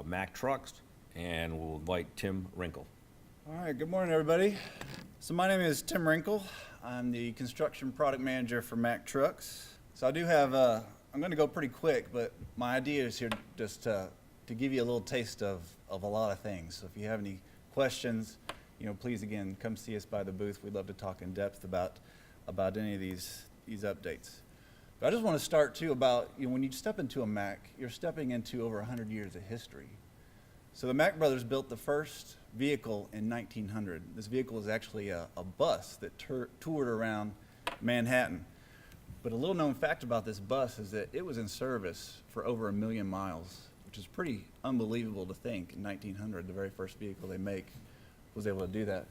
Mack Trucks, and we'll invite Tim Wrinkle. All right, good morning, everybody. So my name is Tim Wrinkle. I'm the construction product manager for Mack Trucks. So I do have, I'm going to go pretty quick, but my idea is here just to give you a little taste of a lot of things. So if you have any questions, please again come see us by the booth. We'd love to talk in depth about any of these updates. But I just want to start too about, when you step into a Mack, you're stepping into over 100 years of history. So the Mack brothers built the first vehicle in 1900. This vehicle is actually a bus that toured around Manhattan. But a little known fact about this bus is that it was in service for over 1 million miles, which is pretty unbelievable to think. In 1900, the very first vehicle they make was able to do that.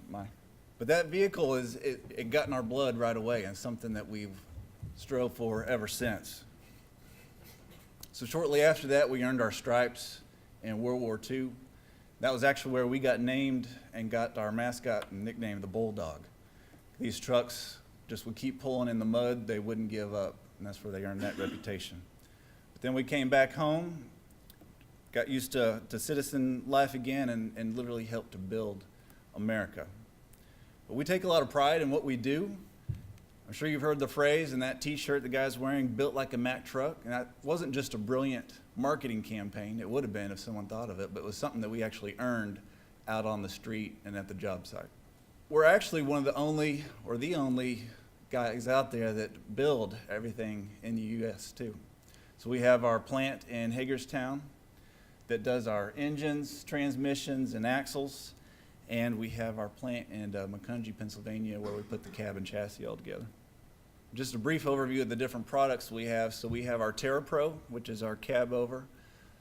But that vehicle it got in our blood right away, and something that we've strove for ever since. So shortly after that, we earned our stripes in World War II. That was actually where we got named and got our mascot and nickname the Bulldog. These trucks just would keep pulling in the mud, they wouldn't give up, and that's where they earned that reputation. But then we came back home, got used to citizen life again, and literally helped to build America. But we take a lot of pride in what we do. I'm sure you've heard the phrase in that t-shirt the guy's wearing, built like a Mack truck. And that wasn't just a brilliant marketing campaign. It would have been if someone thought of it, but it was something that we actually earned out on the street and at the job site. We're actually one of the only guys out there that build everything in the U.S. too. So we have our plant in Hagerstown that does our engines, transmissions, and axles. And we have our plant in Macungie, Pennsylvania, where we put the cab and chassis all together. Just a brief overview of the different products we have. So we have our TerraPro, which is our cab over.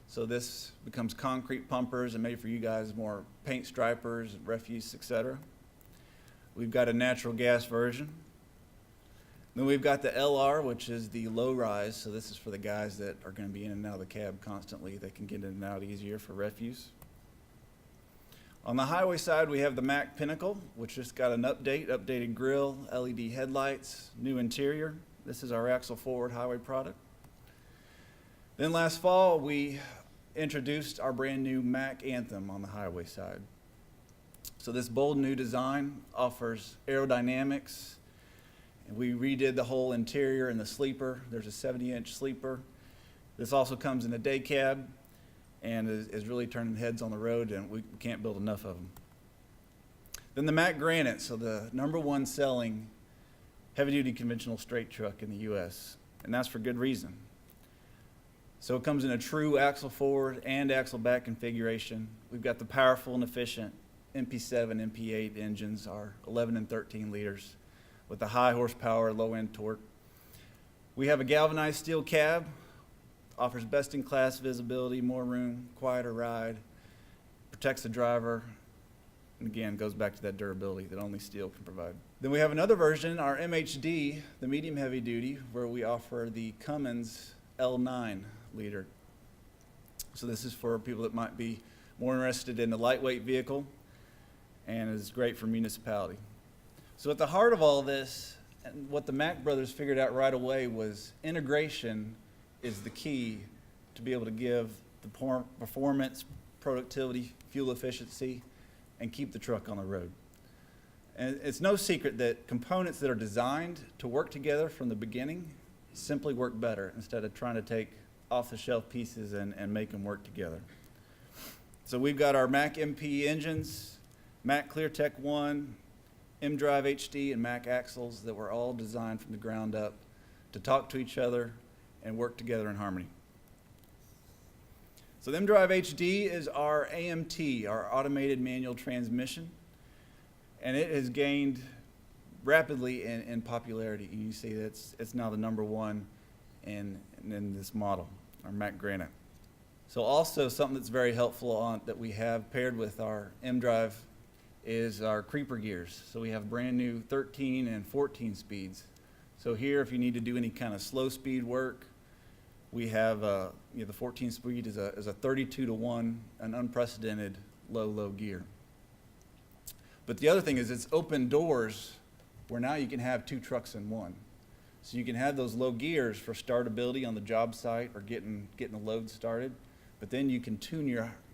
So this becomes concrete pumpers and made for you guys more paint stripers, refuse, etc. We've got a natural gas version. Then we've got the LR, which is the low rise. So this is for the guys that are going to be in and out of the cab constantly. They can get in and out easier for refuse. On the highway side, we have the Mack Pinnacle, which just got an updated grille, LED headlights, new interior. This is our axle forward highway product. Then last fall, we introduced our brand new Mack Anthem on the highway side. So this bold new design offers aerodynamics. And we redid the whole interior and the sleeper. There's a 70-inch sleeper. This also comes in a day cab, and is really turning heads on the road, and we can't build enough of them. Then the Mack Granite, so the #1 selling heavy-duty conventional straight truck in the U.S., and that's for good reason. So it comes in a true axle forward and axle back configuration. We've got the powerful and efficient MP7, MP8 engines, our 11 and 13 liters, with the high horsepower, low-end torque. We have a galvanized steel cab, offers best-in-class visibility, more room, quieter ride, protects the driver, and again, goes back to that durability that only steel can provide. Then we have another version, our MHD, the medium heavy duty, where we offer the Cummins L9 liter. So this is for people that might be more interested in the lightweight vehicle, and is great for municipality. So at the heart of all this, and what the Mack brothers figured out right away was integration is the key to be able to give the performance, productivity, fuel efficiency, and keep the truck on the road. And it's no secret that components that are designed to work together from the beginning simply work better instead of trying to take off-the-shelf pieces and make them work together. So we've got our Mack MP engines, Mack ClearTech 1, M-Drive HD, and Mack axles that were all designed from the ground up to talk to each other and work together in harmony. So the M-Drive HD is our AMT, our automated manual transmission, and it has gained rapidly in popularity. You see it's now the #1 in this model, our Mack Granite. So also something that's very helpful that we have paired with our M-Drive is our creeper gears. So we have brand new 13 and 14 speeds. So here, if you need to do any kind of slow speed work, we have the 14 speed is a 32-to-1, an unprecedented low gear. But the other thing is it's open doors where now you can have 2 trucks in one. So you can have those low gears for startability on the job site or getting the load started, but then you can tune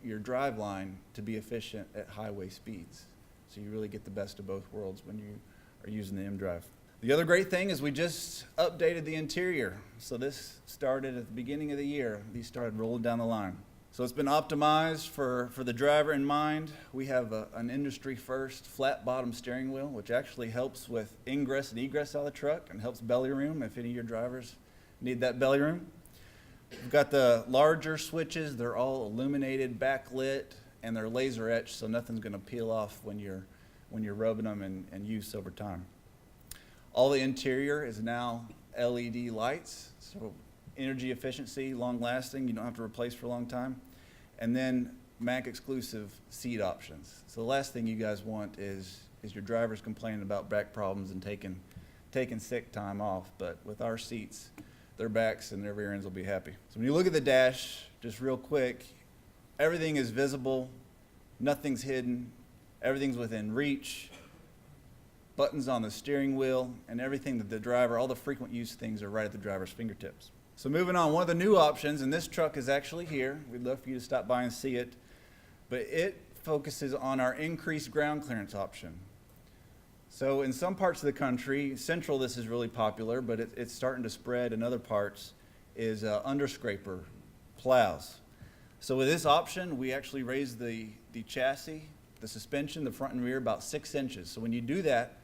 your drive line to be efficient at highway speeds. So you really get the best of both worlds when you are using the M-Drive. The other great thing is we just updated the interior. So this started at the beginning of the year. These started rolling down the line. So it's been optimized for the driver in mind. We have an industry first flat bottom steering wheel, which actually helps with ingress and egress out of the truck and helps belly room if any of your drivers need that belly room. We've got the larger switches. They're all illuminated, backlit, and they're laser etched, so nothing's going to peel off when you're rubbing them and use over time. All the interior is now LED lights, so energy efficiency, long lasting, you don't have to replace for a long time. And then Mack exclusive seat options. So the last thing you guys want is your drivers complaining about back problems and taking sick time off. But with our seats, their backs and their rear ends will be happy. So when you look at the dash, just real quick, everything is visible, nothing's hidden, everything's within reach. Buttons on the steering wheel, and everything that the driver, all the frequent use things are right at the driver's fingertips. So moving on, one of the new options, and this truck is actually here. We'd love for you to stop by and see it, but it focuses on our increased ground clearance option. So in some parts of the country, central this is really popular, but it's starting to spread in other parts, is underscraper plows. So with this option, we actually raise the chassis, the suspension, the front and rear about 6 inches. So when you do that,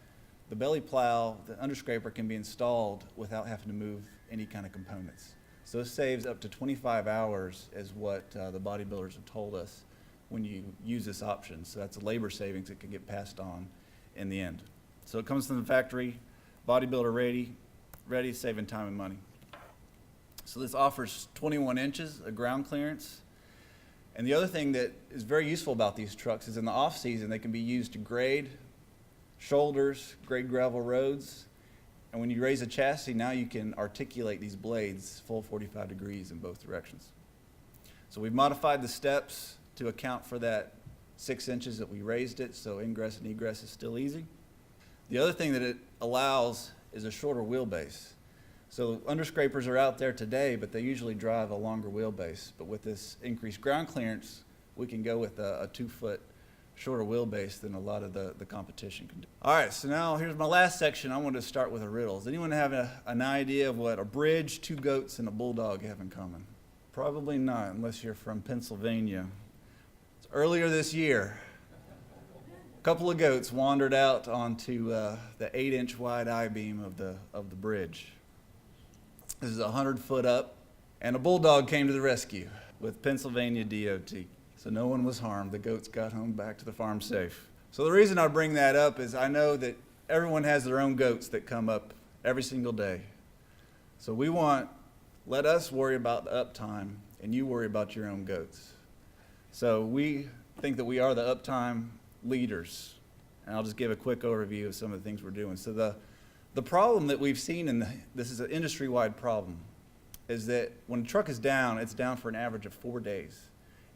the belly plow, the underscraper can be installed without having to move any kind of components. So it saves up to 25 hours is what the bodybuilders have told us when you use this option. So that's a labor savings that can get passed on in the end. So it comes from the factory, bodybuilder ready, saving time and money. So this offers 21 inches of ground clearance. And the other thing that is very useful about these trucks is in the off season, they can be used to grade shoulders, grade gravel roads. And when you raise a chassis, now you can articulate these blades full 45 degrees in both directions. So we've modified the steps to account for that 6 inches that we raised it, so ingress and egress is still easy. The other thing that it allows is a shorter wheelbase. So underscrapers are out there today, but they usually drive a longer wheelbase. But with this increased ground clearance, we can go with a 2-foot shorter wheelbase than a lot of the competition can do. All right, so now here's my last section. I wanted to start with a riddle. Does anyone have an idea of what a bridge, 2 goats, and a bulldog have in common? Probably not, unless you're from Pennsylvania. It's earlier this year, a couple of goats wandered out onto the 8-inch wide I-beam of the bridge. This is 100 foot up, and a bulldog came to the rescue with Pennsylvania DOT. So no one was harmed. The goats got home back to the farm safe. So the reason I bring that up is I know that everyone has their own goats that come up every single day. So let us worry about the uptime, and you worry about your own goats. So we think that we are the uptime leaders. And I'll just give a quick overview of some of the things we're doing. So the problem that we've seen, this is an industry-wide problem, is that when a truck is down, it's down for an average of 4 days.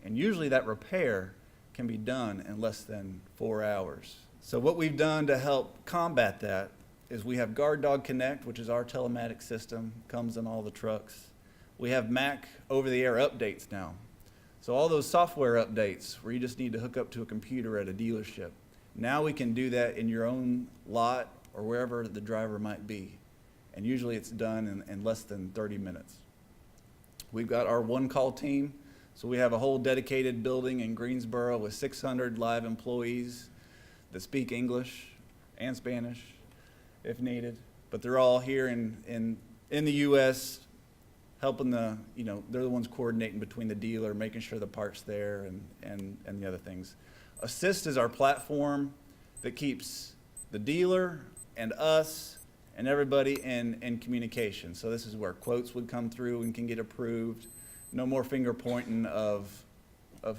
And usually that repair can be done in less than 4 hours. So what we've done to help combat that is we have Guard Dog Connect, which is our telematics system, comes in all the trucks. We have Mack over-the-air updates now. So all those software updates where you just need to hook up to a computer at a dealership, now we can do that in your own lot or wherever the driver might be. And usually it's done in less than 30 minutes. We've got our one-call team. So we have a whole dedicated building in Greensboro with 600 live employees that speak English and Spanish if needed. But they're all here in the U.S. helping they're the ones coordinating between the dealer, making sure the part's there and the other things. Assist is our platform that keeps the dealer and us and everybody in communication. So this is where quotes would come through and can get approved. No more finger pointing of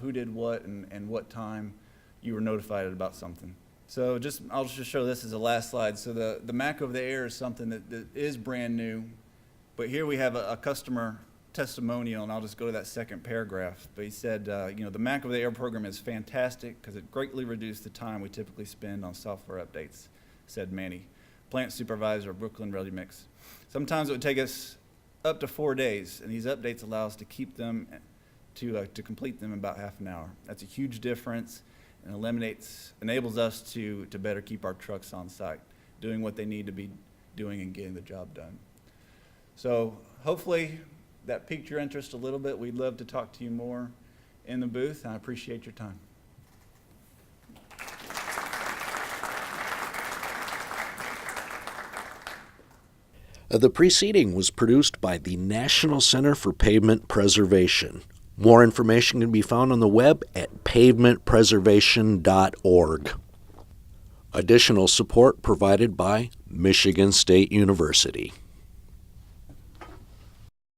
who did what and what time you were notified about something. So I'll just show this as the last slide. So the Mack over the air is something that is brand new, but here we have a customer testimonial, and I'll just go to that second paragraph. But he said, the Mack over the air program is fantastic because it greatly reduced the time we typically spend on software updates, said Manny, plant supervisor of Brooklyn Ready Mix. Sometimes it would take us up to 4 days, and these updates allow us to keep them to complete them in about half an hour. That's a huge difference and enables us to better keep our trucks on site, doing what they need to be doing and getting the job done. So hopefully that piqued your interest a little bit. We'd love to talk to you more in the booth, and I appreciate your time. The preceding was produced by the National Center for Pavement Preservation. More information can be found on the web at pavementpreservation.org. Additional support provided by Michigan State University.